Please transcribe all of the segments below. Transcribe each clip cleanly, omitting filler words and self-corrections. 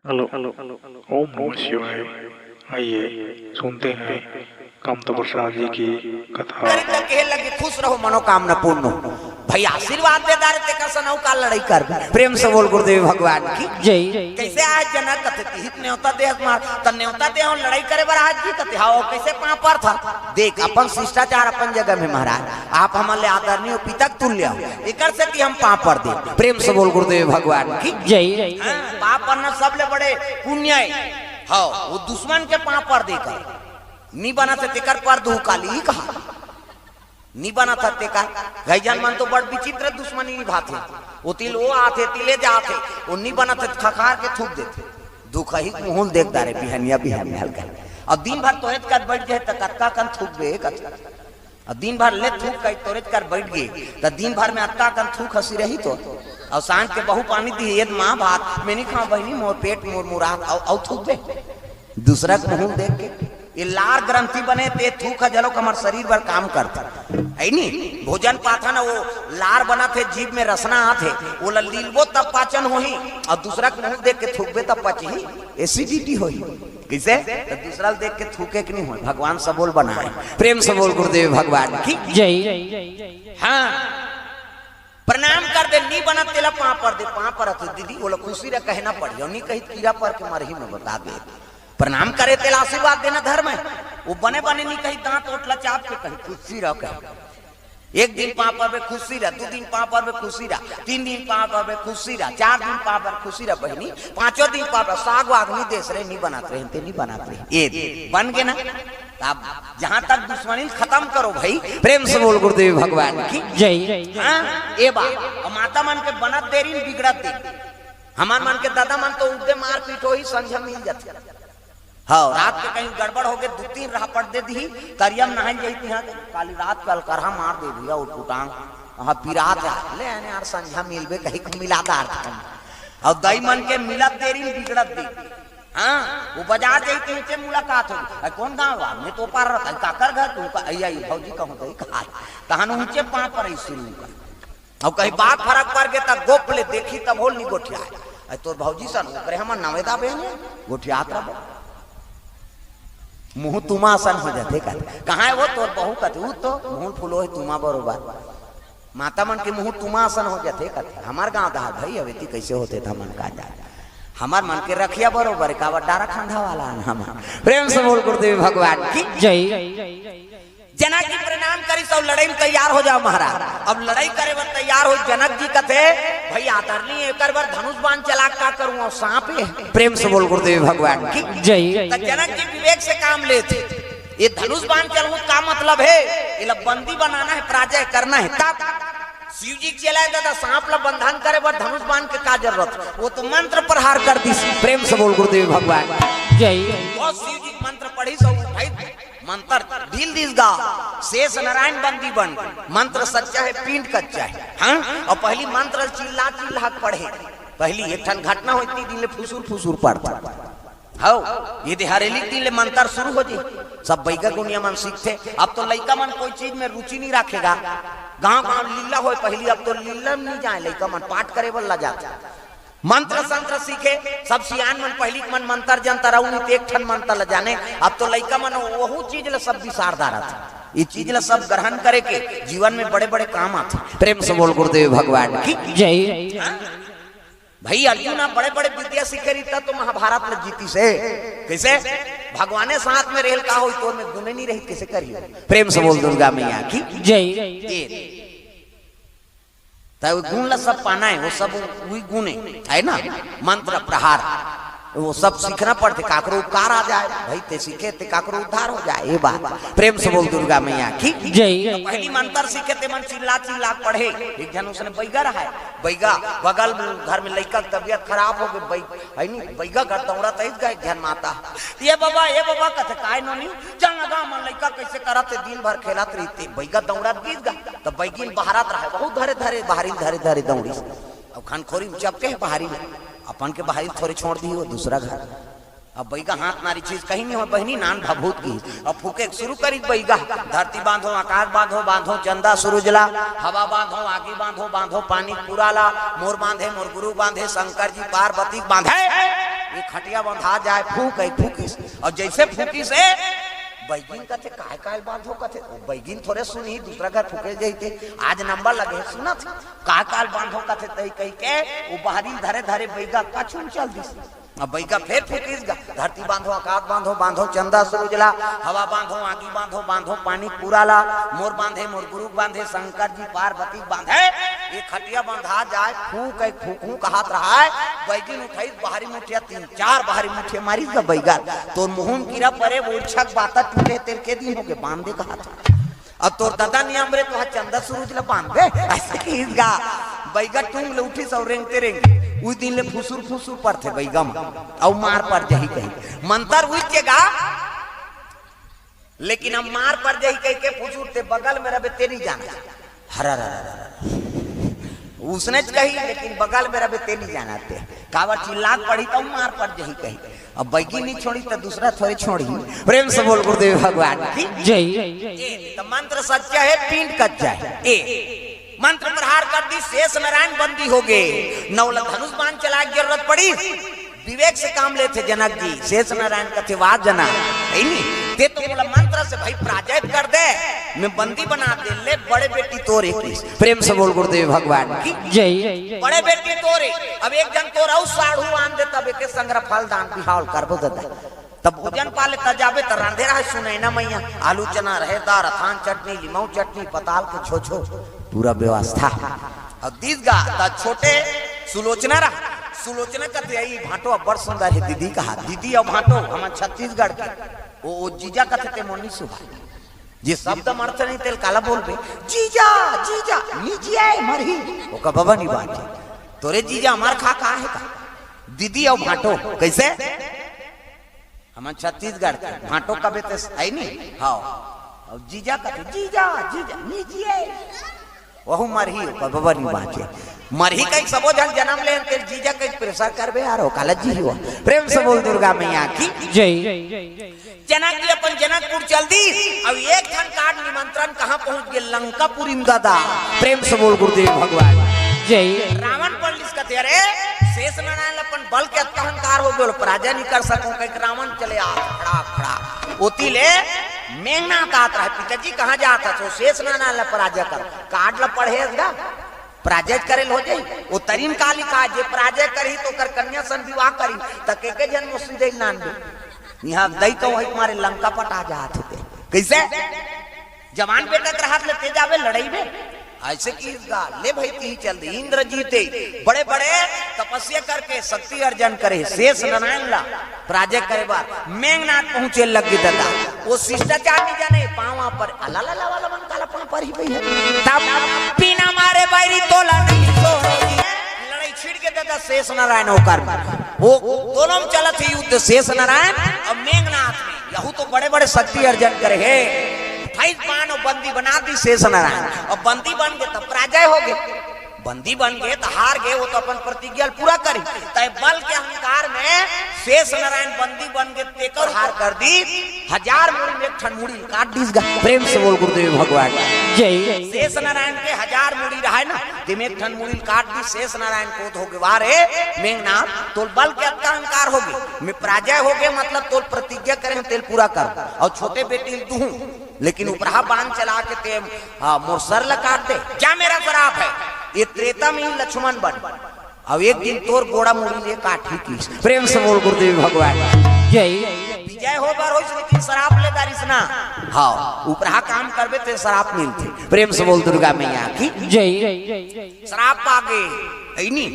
Hello hello hello. ओम नमः शिवाय। आइए सुनते हैं कामता प्रसाद जी की कथा। कहे लगे खुश रहो मनोकामना पूर्ण हो। भाई आशीर्वाद दे दारे ते का सनौ का लड़ाई कर प्रेम से बोल गुरुदेव भगवान की जय। कैसे आज जनक कथे हित न्योता दे मार त न्योता दे लड़ाई करे बर आज जी कथे हाओ कैसे पापर था। देख अपन शिष्टाचार अपन जगह में महाराज आप हमारे आदरणीय पितक तुल्य हो एकर से कि हम पापर दे प्रेम से बोल गुरुदेव भगवान की जय। पाप करना सबले बड़े पुण्य है। हां वो दुश्मन के पापर देकर नी बना थे तेकर पर दू काली कहा नी बना था तेकर गैजन मन तो बड़ विचित्र दुश्मनी निभाते वो तिल वो आते तिले जाते वो नी बना थे खखार के थूक देते दुख ही मुंह देख दारे बिहनिया बिहन हल्का और दिन भर तोरेत कर बैठ जाए त कत्ता कन थूक बे कत्ता और दिन भर ले थूक कई तोरेत कर बैठ गए त दिन भर में अत्ता कन थूक हंसी रही तो और सांझ के बहु पानी दी ये मां भात मैं नहीं खाऊं बहनी मोर पेट मोर मुराद और थूक बे दूसरा को मुंह देख के ये लार ग्रंथि बने ते थूक जलो हमार शरीर पर काम करता है नी भोजन पाथा ना वो लार बना थे जीभ में रसना आथे वो लीलबो तब पाचन होही और दूसरा को मुंह देख के थूकबे तब पची एसिडिटी होही किसे तो दूसरा देख के थूके कि नहीं हो भगवान सबोल बनाए प्रेम सबोल गुरुदेव भगवान की जय। हाँ प्रणाम कर दे नी बना तेला पापर दे पापर दीदी वो खुशी रे कहना पड़ियो नी कही कीड़ा पर के मरही में बता दे प्रणाम करे तेला आशीर्वाद देना धर्म है। वो बने बने नहीं कहीं दांत ओटला चाप के कहीं खुशी रह कहीं एक दिन पापर में खुशी रह 2 दिन पापर में खुशी रह 3 दिन पापर में खुशी रह 4 दिन पापर खुशी रह बहनी 5वें दिन पापर साग वागनी देश रहे नहीं बनाते रहते नहीं बनाते ये बन गए ना। अब जहां तक दुश्मनी खत्म करो भाई प्रेम से बोल गुरुदेव भगवान की जय। हाँ ये बात माता मन के बनत देरी बिगड़त दे हमार मन के दादा मन तो उदे मार पीट हो ही संझा मिल जाते। हाँ रात के कहीं गड़बड़ हो गए 2-3 राह पट दे दी तरियम नहाई जाती है काली रात कल करहा मार दे दिया वो टूटांग वहां पिरात ले यार संझा मिलबे कहीं को मिलादार और दई मन के मिलत देरी बिगड़त दी। हाँ वो बाजार जाती नीचे मुलाकात हो कौन गाँव में तो पार रहता काकर घर तू आई भौजी कहूँ तो कहा तहन ऊंचे पाँ पर शुरू का और कहीं बात फर्क पड़ गया तब गोप ले देखी तब होल नहीं गोठिया तोर भौजी सन करे हमार नवेदा बहन गोठियात रहो मुंह तुमा सन हो जाते कहाँ है वो तोर बहू कथे वो तो मुंह फूलो है तुमा बरोबर माता मन के मुंह तुमा सन हो जाते कथे हमार गाँव दहा भाई अवेती कैसे होते था मन का जा हमार मन के रखिया बरोबर का डारा खंडा वाला हम प्रेम से बोल गुरुदेव भगवान की जय। जनक जी प्रणाम करी सब लड़ाई में तैयार हो जाओ महाराज। अब लड़ाई करे बर तैयार हो जनक जी कथे भाई आदरणीय एकर बार धनुष बाण चला का करूं और सांप है प्रेम से बोल गुरुदेव भगवान की जय। तो जनक जी विवेक से काम लेते ये धनुष बाण चलू का मतलब है ये बंदी बनाना है पराजय करना है तब शिव जी चलाए दादा सांप ला बंधन करे बर धनुष बाण के का जरूरत वो तो मंत्र प्रहार कर दी प्रेम से बोल गुरुदेव भगवान जय। वो शिव जी मंत्र पढ़ी सब भाई मंत्र दिल दिस गा शेष नारायण बंदी बन मंत्र सच्चा है पिंड कच्चा है। हाँ और पहली मंत्र चिल्ला चिल्ला पढ़े पहली एक ठन घटना हो इतनी दिन ले फुसूर फुसूर पढ़ता हाउ ये हरेली दिन ले मंत्र शुरू हो जी सब बैगा गुनिया मन सीखते। अब तो लड़का मन कोई चीज में रुचि नहीं रखेगा गांव गांव लीला हो पहली अब तो लीला नहीं जाए लड़का मन पाठ करे बोला जाता मंत्र संत्र सीखे सब सियान मन पहली मन मंत्र जनता रहू एक ठन मंत्र ल जाने अब तो लड़का मन वहू चीज ल सब विसारदार था ये चीज ल सब ग्रहण करे के जीवन में बड़े बड़े काम आते प्रेम से बोल गुरुदेव भगवान की जय। भाई अर्जुन बड़े बड़े विद्या सीखे रही तो महाभारत में जीती से कैसे भगवाने साथ में रेल का हो तो में गुने नहीं रही कैसे करिए प्रेम से बोल दुर्गा मैया की जय। तो गुण ला सब पाना है वो सब वही गुण है ना मंत्र प्रहार वो सब सीखना पड़ते काकरो उपकार आ जाए भाई ते सीखे ते काकरो उद्धार हो जाए ये बात प्रेम से बोल दुर्गा मैया की जय। पहली मंत्र सीखे ते मन चिल्ला चिल्ला पढ़े एक जन उसने बैगा रहा है बैगा बगल में घर में लड़का की तबीयत खराब हो गई है नहीं बैगा घर दौड़ा तेज गए जन माता ये बाबा कथे काय नोनी जंगा मन लड़का कैसे करते दिन भर खेलत रहते बैगा दौड़ा गीत गा तो बैगिन बहारत रहे बहुत धरे धरे बाहरी धरे धरे दौड़ी अब खानखोरी में चपके है बाहरी में अपन के बाहरी थोड़ी छोड़ दी वो दूसरा घर अब बैगा हाथ नारी चीज कहीं नहीं हो बहनी नान भभूत की अब फूके शुरू करी बैगा धरती बांधो आकाश बांधो बांधो चंदा सूरजला हवा बांधो आगे बांधो बांधो पानी पूरा ला मोर बांधे मोर गुरु बांधे शंकर जी पार्वती बांधे ये खटिया बंधा जाए फूक है फूकी और जैसे फूकी से बैगिन कथे काय काय बांधो कथे बैगिन थोड़े सुनी दूसरा घर फूके जाते आज नंबर लगे सुना काय काय बांधो कथे तई कई के वो बाहरी धरे धरे बैगा कछुन चल दिस अब बैगा फिर फूकीस गा धरती बांधो आकाश बांधो बांधो चंदा सूरजला हवा बांधो आगी बांधो बांधो पानी पूरा ला मोर बांधे मोर गुरु बांधे शंकर जी पार्वती बांधे ये खटिया बंधा जाए फूक है फूकू कहत रहा है बैगिन उठाई बाहरी मुठिया 3-4 बाहरी मुठिया मारी का बैगा तो मुहन कीरा परे मूर्छक बाता टूटे तेल के दिन हो गए बांधे कहा था अब तोर दादा नियम रे तो चंदा सूरज ला बांधे ऐसे की गा बैगा टूंग ले उठी सौ रेंगते रेंगे उस दिन ले फुसुर फुसुर पर थे बैगा में और मार पर जही कही मंतर हुई गा लेकिन हम मार पर जही कही के फुसुर ते बगल में रबे तेरी जाना हरा उसने कही लेकिन बगल में रबे तेरी जाना थे कावर चिल्लात पड़ी तो मार पर जही कही अब बैगी नहीं छोड़ी तो दूसरा थोड़ी छोड़ी प्रेम से बोल गुरुदेव भगवान की जय। तो मंत्र सच्चा है पिंड कच्चा है मंत्र प्रहार कर दी शेष नारायण बंदी हो गए नवल धनुष बाण चला जरूरत पड़ी विवेक से काम लेते जनक जी शेष नारायण कथे वाद जना नहीं ते तो बोला मंत्र से भाई प्राजैत कर दे मैं बंदी बना दे ले बड़े बेटी तोरे प्रेम से बोल गुरुदेव भगवान की जय। बड़े बेटी तोरे अब एक जन तोरा साढ़ू आन दे तब एक संग्रह फल दान बिहाल करबो दे तब भोजन पाले तजाबे त रांधे रहा सुने ना मैया आलू चना रहेदार अथान चटनी लिमौ चटनी पताल के छो पूरा व्यवस्था अब दीस गा ता छोटे सुलोचना रहा सुलोचना कहते आई भाटो बड़ सुंदर है दीदी कहा दीदी और भाटो हम छत्तीसगढ़ के वो जीजा कहते थे मोनी सुबह जे शब्द मरते नहीं तेल काला बोल पे जीजा जीजा नीजिए मरही वो का बाबा नहीं बात तोरे जीजा हमार खा कहा है का दीदी और भाटो कैसे हम छत्तीसगढ़ के भाटो का बेटे है नहीं हाँ और जीजा कहते जीजा जीजा नीजिए वहु मरही का बाबा नहीं बात मरही कई सबो जन जन्म ले तेल जीजा कई प्रेशर करबे यार ओ काला जी हुआ प्रेम से बोल दुर्गा मैया की जय। जनक जी अपन जनकपुर चल दी अब एक ठन कार्ड निमंत्रण कहां पहुंच गए लंकापुरी में दादा प्रेम से बोल गुरुदेव भगवान जय। रावण पंडित कहते अरे शेष नारायण अपन बल के अहंकार हो गयो पराजय नहीं कर सको कई रावण चले आ खड़ा खड़ा ओती ले मेघनाथ आता है पिताजी कहां जाता तो शेष नारायण पराजय कर कार्ड ला पढ़ेगा पराजय करेल हो जाई वो तरीन काली का जे पराजय करी तो कर कन्या सन विवाह करी तके के जन्म सीधे नान दे यहां दई तो वही तुम्हारे लंका पटा जाते थे कैसे जवान बेटा के हाथ लेते जावे लड़ाई में ऐसे की ले भाई ती चल दी इंद्र जीते बड़े बड़े तपस्या करके शक्ति अर्जन करे शेष नारायण ला पराजय करे बार मेघनाथ पहुंचे लग गई दादा वो शिष्टाचार नहीं जाने पावा पर अलाला वाला मन काला पर ही भई है तब बिना मारे बैरी तोला नहीं छोड़ोगी लड़ाई छिड़ के दादा शेष नारायण होकर वो दोनों में चला थे युद्ध शेष नारायण और मेघनाथ में यहू तो बड़े बड़े शक्ति अर्जन करे है बाण और बंदी बना दी शेष नारायण और बंदी बन गए तब पराजय हो गए बंदी बन गए तो हार गए वो तो अपन प्रतिज्ञा पूरा करी तय बल के अहंकार में शेष नारायण बंदी बन गए तेकर हार कर दी 1000 मुड़ी में एक ठन मुड़ी काट दी प्रेम से बोल गुरुदेव भगवान जय। शेष नारायण के 1000 मुड़ी रहा ना तिम एक ठन मुड़ी काट दी शेष नारायण को हो गए वारे मेघनाथ तोल बल के अहंकार हो गए मैं पराजय हो गए मतलब तोल प्रतिज्ञा करें तेल पूरा कर और छोटे बेटी तू लेकिन उपरा बाण चला के ते मोर सर ल काट दे क्या मेरा शराप है ये त्रेता में ही लक्ष्मण बन अब एक दिन तोर गोड़ा मुड़ी ले काटी की प्रेम से बोल गुरुदेव भगवान जय। विजय हो बार हो लेकिन शराप ले दारिस ना हाँ उपरा काम करबे ते शराप मिलते प्रेम से बोल दुर्गा मैया की जय। शराप पागे ऐनी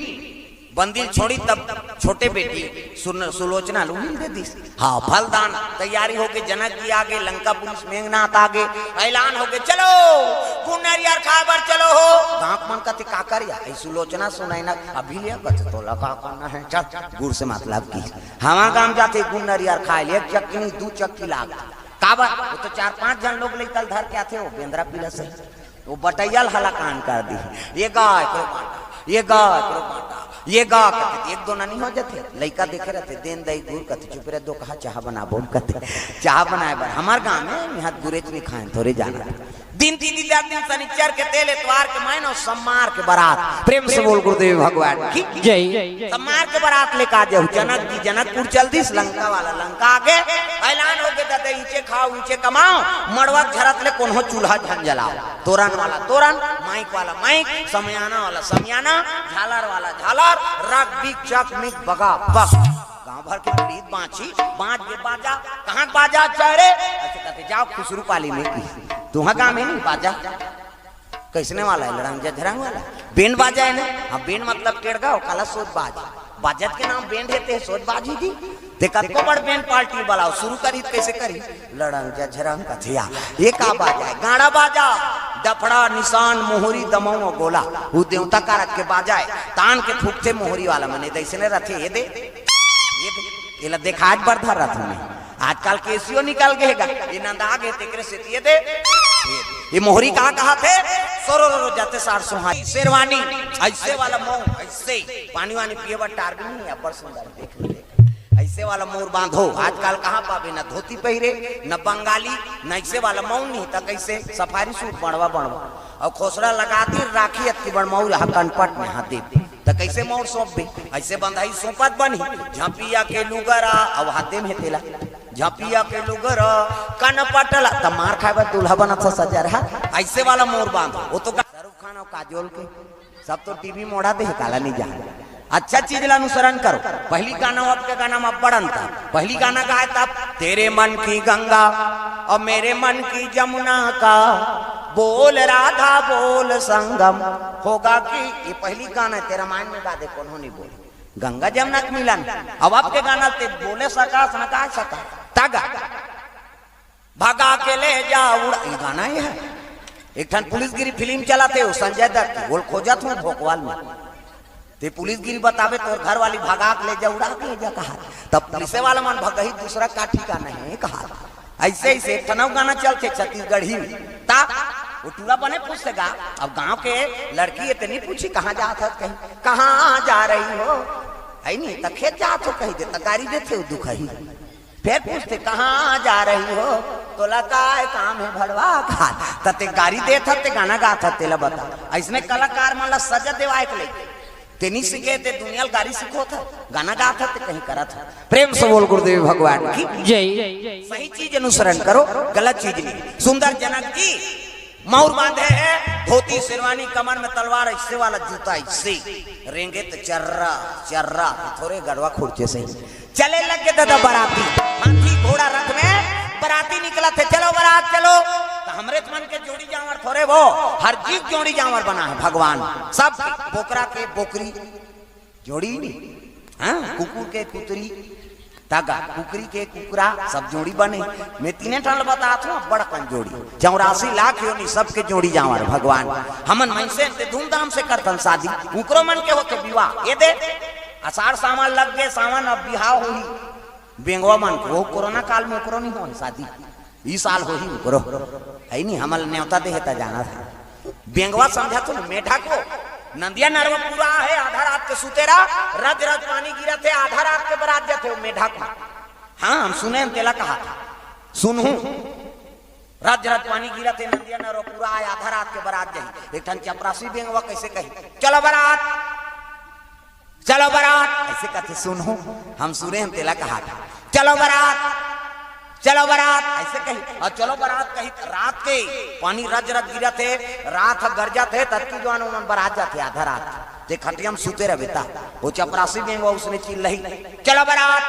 बंदिल छोड़ी तब छोटे बेटी सुलोचना लूनी दे दी हाँ फलदान तैयारी हो गई जनक जी आगे लंका पुलिस मेघनाथ आगे ऐलान हो गए चलो गुन्नरियार खाबर चलो हो दांत मन का का करिया सुलोचना सुनाई ना अभी लिया बच तो लगा करना है चल गुड़ से मतलब की हमारा गांव जाते गुन्नरियार खाए एक चक्की नहीं 2 चक्की लाग काबर वो तो 4-5 जन लोग लेकर धर के आते हो बेंद्रा पीला से वो बटैयल हला कान कर दी ये गाय ये गाय ये गा कहते एक दो ना नहीं हो जाते लड़का देखे रहते देन दई गुड़ कहते चुप रहे दो कहा चाह बना बोल कहते चाह बनाए बर हमार गांव में यहाँ गुरेज नहीं खाए थोड़े जाना दिन तीन दिन शनिचर के तेल एतवार के महीना सम्मार के बारात प्रेम से बोल गुरुदेव भगवान की जय। सम्मार के बारात लेकर आ जाओ जनक जी जनकपुर चल दी लंका वाला लंका आगे ऐलान हो गया दादा ईचे खाओ ईचे कमाओ मड़वा झरत ले कौन चूल्हा झन जलाओ तोरण वाला तोरण माइक वाला माइक समयाना वाला समयाना झालर वाला झालर रग बिक चक मिक बगा बक गांव भर के प्रीत बांची बांच के बाजा कहाँ बाजा चढ़े ऐसे कहते जाओ खुसरू पाली में की तुम्हारा गाँव में नहीं बाजा कैसने वाला है लड़ंग झरंग वाला बेंड बाजा है ना हाँ बेंड मतलब टेढ़गा काला सोच बाज बाजत के नाम बेंड है सोच बाजी दी देखा को बड़ बेंड पार्टी वाला शुरू करी कैसे करी लड़ंग झरंग कथिया ये का बाजा है गाड़ा बाजा डफड़ा निशान मोहरी दमो गोला वो देवता का रख के बाजा है तान के फूकते मोहरी वाला मने दैसने रथे ये दे ये देखा आज बर्धा रथ में आजकल केसियो निकल गएगा ये नंदा गए तेकरे से ये दे ये मोहरी कहा थे सोरो जाते 400 शेरवानी ऐसे वाला मोह ऐसे पानी वानी पिए बा टार भी नहीं अपर सुंदर देख ऐसे वाला मोर बांधो आजकल कहाँ पावे न धोती पहरे न बंगाली न ऐसे वाला मऊ नहीं तक कैसे सफारी सूट बनवा और खोसड़ा लगाती राखी अति बड़मऊ रहा कनपट में हाथ दे तो कैसे मोर सौंप भी ऐसे बंधाई सौंपत बनी झपिया के लुगरा अब हाथे में तेला झपिया के लुगरा कन पटला तब मार खाए दूल्हा बना था सजा रहा ऐसे वाला मोर बांध वो तो शाहरुख खान और काजोल के सब तो टीवी मोड़ा दे काला नहीं जा अच्छा चीज ला अनुसरण करो पहली गाना अब के गाना में बड़न था पहली गाना गाए तब तेरे मन की गंगा और मेरे मन की जमुना का बोल राधा बोल संगम होगा कि ये पहली गाना है तेरा मायन में गा दे कौन नहीं बोले गंगा जमुना के मिलन अब आपके गाना ते बोले सका सका सका तगा भगा के ले जा उड़ा ये गाना ही है एक ठन पुलिसगिरी फिल्म चलाते हो संजय दत्त बोल खोजा तू भोकवाल में ते पुलिसगिरी बतावे तो घर वाली भगा के ले जा उड़ा के ले जा कहा तब पुलिस वाला मन भगही दूसरा का ठिकाना है कहा ऐसे ऐसे ठनव गाना चलते छत्तीसगढ़ी ता वो टूला बने पूछेगा अब गांव के लड़की इतनी पूछी कहाँ जा था कहीं कहाँ जा रही हो है नहीं तो खेत जा तो कहीं दे गाड़ी देते हो दुख ही फिर पूछते कहाँ जा रही हो तो लगा काम है भड़वा खा तते गाड़ी दे था ते गाना गा था तेला बता ऐसने कलाकार मान ला सजा देवाए के लेके तेनी सीखे ते दुनिया गाड़ी सीखो था गाना गा था ते कहीं करा था प्रेम से बोल गुरुदेव भगवान की जय। सही चीज अनुसरण करो गलत चीज नहीं सुंदर जनक जी मौर बांधे है धोती शेरवानी कमर में तलवार ऐसे वाला जूता ऐसे रेंगे तो चर्रा चर्रा थोड़े गड़वा खुर्चे से चले लगे दादा बराती हाथी घोड़ा रथ में बराती निकला थे चलो बारात चलो तो हमरे मन के जोड़ी जानवर थोड़े वो हर जीव जोड़ी जानवर बना है भगवान सब बोकरा के बोकरी जोड़ी नहीं हाँ कुकुर के कुतरी तागा कुकरी के कुकरा सब जोड़ी बने मैं तीने टन बताता हूँ बड़कन जोड़ी 84 लाख योनी सबके जोड़ी जानवर भगवान हमन मन से धूमधाम से करतन शादी उकरो मन के होते विवाह ये दे आषाढ़ सावन लग गए सावन अब बिहाव हुई बेंगवा मन को कोरोना काल में उकरो नहीं हो शादी इस साल हो ही उकरो है नहीं हमल न्योता देता जाना था बेंगवा समझा तो मेढा को नंदिया नरवा पूरा है आधा रात के सुतेरा रज रज पानी गिरा थे आधा रात के बरात जाते हो मेढा को हाँ हम सुने हम तेला कहा था सुनू रज रज पानी गिरा थे नंदिया नरवा पूरा है आधा रात के बरात जाई एक ठन चपरासी बेंगवा कैसे कही चलो बारात ऐसे कहते सुनो हम सुने हम तेला कहा था चलो बारात ऐसे कही और चलो बारात कही रात के पानी रज रज गिरा थे रात गरजा थे तत्की जवान उन बारात जाते आधा रात ते खटियम सुते रह बेटा वो चपरासी में वो उसने चिल्ल रही चलो बारात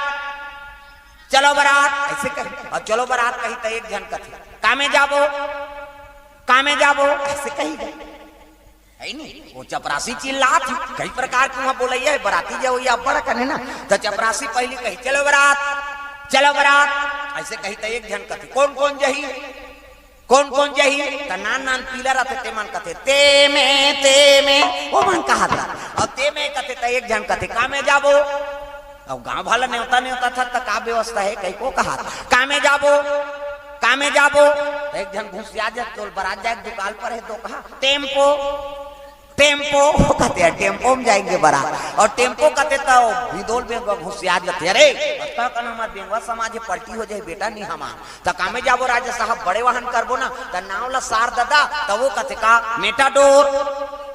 ऐसे कही और चलो बारात कही तो एक जन कथे कामे जाबो ऐसे कही है नहीं वो चपरासी चिल्ला थी कई प्रकार की वहां बोला है बराती जाओ या बड़ा कने ना तो चपरासी पहली कही चलो बारात ऐसे कही तो एक जन कथी कौन कौन जही तो नान पीला रहते ते मन कथे ते में वो मन कहा था और ते में कथे तो एक जन कथे कामे जाबो अब गांव वाला न्योता था तो का व्यवस्था है कहीं को कहा कामे जाबो तो एक जन घुस जा तो बरात जाए दुकान पर है तो कहा टेम्पो टेम्पो कहते हैं, टेम्पो में जाएंगे बारात। और टेम्पो कहते तो विदोल बेंगवा होशियार जाते, अरे बता का हमार बेंगवा समाज पलटी हो जाए बेटा नहीं हमार तो कामे जाबो राजा साहब बड़े वाहन करबो ना तो नाव ला सार दादा तो वो कहते का मेटाडोर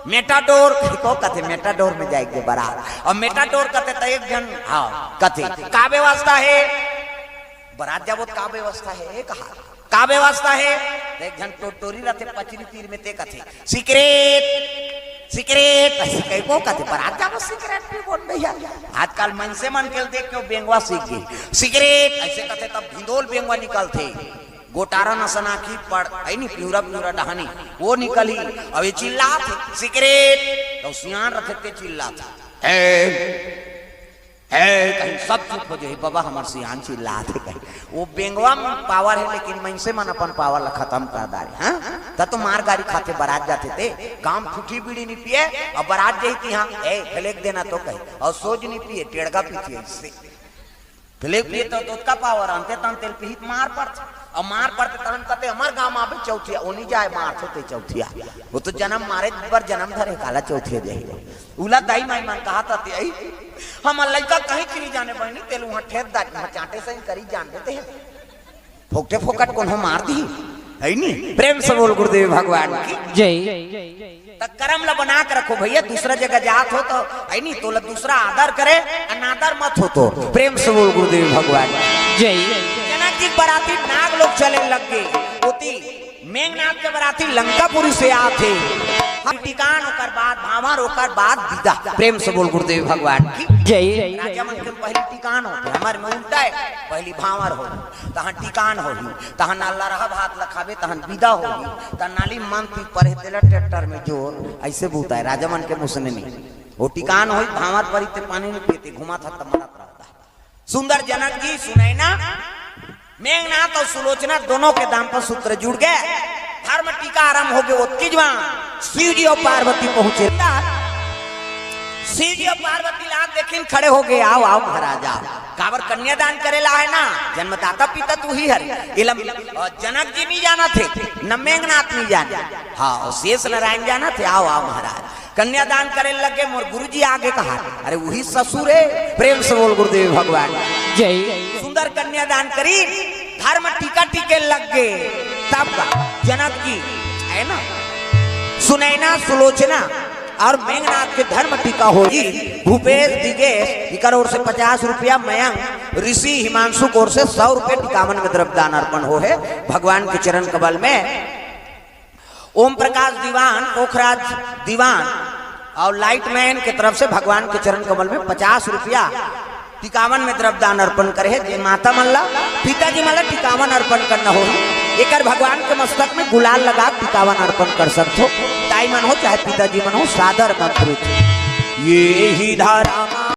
मेटाडोर को कहते मेटाडोर में जाएंगे बारात। और मेटाडोर कहते तो एक जन हाँ कहते का व्यवस्था है बारात जाबो का व्यवस्था है कहा का व्यवस्था है एक जन टोटोरी रहते पचरी तीर में ते कहते सिगरेट सिगरेट ऐसे कई को कहते बारात जाबो सिगरेट पी बोल भैया आजकल मन से मन के देख के बेंगवा सीख गए सिगरेट ऐसे कहते तब भिंदोल बेंगवा निकलते गोटारा नसना की पड़ आई नहीं प्यूरा प्यूरा डहानी वो निकली अब ये चिल्लाते सिगरेट तो सियान रखते चिल्लाते कहीं सब चुप हो जाए बाबा हमार सियान चिल्लाते कहीं वो बेंगवा में पावर है लेकिन मन से मन अपन पावर ला खत्म कर दारे हाँ तो मार गाड़ी खाते बारात जाते थे काम फूटी बीड़ी नहीं पिए और बारात जाती हाँ फ्लेक देना तो कहीं और सोज नहीं पिए टेड़गा पीती है इससे फ्लेक पिए तो उसका पावर अंते तन तेल पीत मार पड़ते और मार पड़ते तहन कहते हमार गांव आवे चौथिया ओनी जाए मार थे चौथिया वो तो जन्म मारे पर जन्म धरे काला चौथिया जाए उला दाई माई मन कहा था हम लड़का कहीं की नहीं जाने बहनी तेल वहां ठेर दा चाटे से करी जान देते हैं फोकटे फोकट कौन मार दी है नहीं प्रेम से बोल गुरुदेव भगवान की जय। तब कर्म ला बना के रखो भैया दूसरा जगह जात हो तो है नहीं तो दूसरा आदर करे अनादर मत हो तो प्रेम से बोल गुरुदेव भगवान जय। जनक जी बराती नाग लोग चले लग गए होती मेघनाथ के बराती लंकापुरी से आते टिकान होकर बाद भावर होकर बाद विदा प्रेम से बोल गुरुदेव भगवान की जय। राजा मन के पहली टिकान होते हमारे में उल्टा है पहली भावर हो तहां टिकान होगी तहां नाला रहा भात लखावे तहां विदा होगी तहां नाली मन पी परे तेला ट्रैक्टर में जोर ऐसे बूता है राजा मन के मुसने नहीं वो टिकान होई भावर पर इतने पानी नहीं पीते घुमा था तब मरत रहता है। सुंदर जनक जी सुनैना मेघनाथ और सुलोचना दोनों के दाम पर सूत्र जुड़ गए धर्म टीका आरंभ हो गए उत्की जवान शिव जी और पार्वती पहुंचे शिव जी और पार्वती लाद देखिन खड़े हो गए आओ आओ महाराजा काबर कन्यादान करेला है ना जन्मदाता पिता तू ही हर इलम जनक जी नहीं जाना थे न मेघनाथ नहीं जाना हाँ शेष नारायण जाना थे आओ आओ महाराज कन्यादान करे लगे मोर गुरुजी आगे कहा अरे वही ससुर है प्रेम से बोल गुरुदेव भगवान जय। सुंदर कन्यादान करी धर्म टीका टीके लग गए तब का जनक जी है ना सुनैना सुलोचना और मेघनाथ के धर्म टीका होगी भूपेश दिगेश इकर ओर से 50 रुपया मयंक ऋषि हिमांशु की ओर से 100 रुपये टिकावन में द्रव्यदान अर्पण हो है भगवान के चरण कमल में। ओम प्रकाश दीवान पोखराज दीवान और लाइटमैन की तरफ से भगवान के चरण कमल में 50 रुपया टिकावन में द्रव्यदान अर्पण करे है माता मल्ला पिताजी मल्ला टिकावन अर्पण करना हो एक भगवान के मस्तक में गुलाल लगा टिकावन अर्पण कर सकते हो ताई मन हो चाहे पिताजी मन हो सादर मंत्र ये ही धारा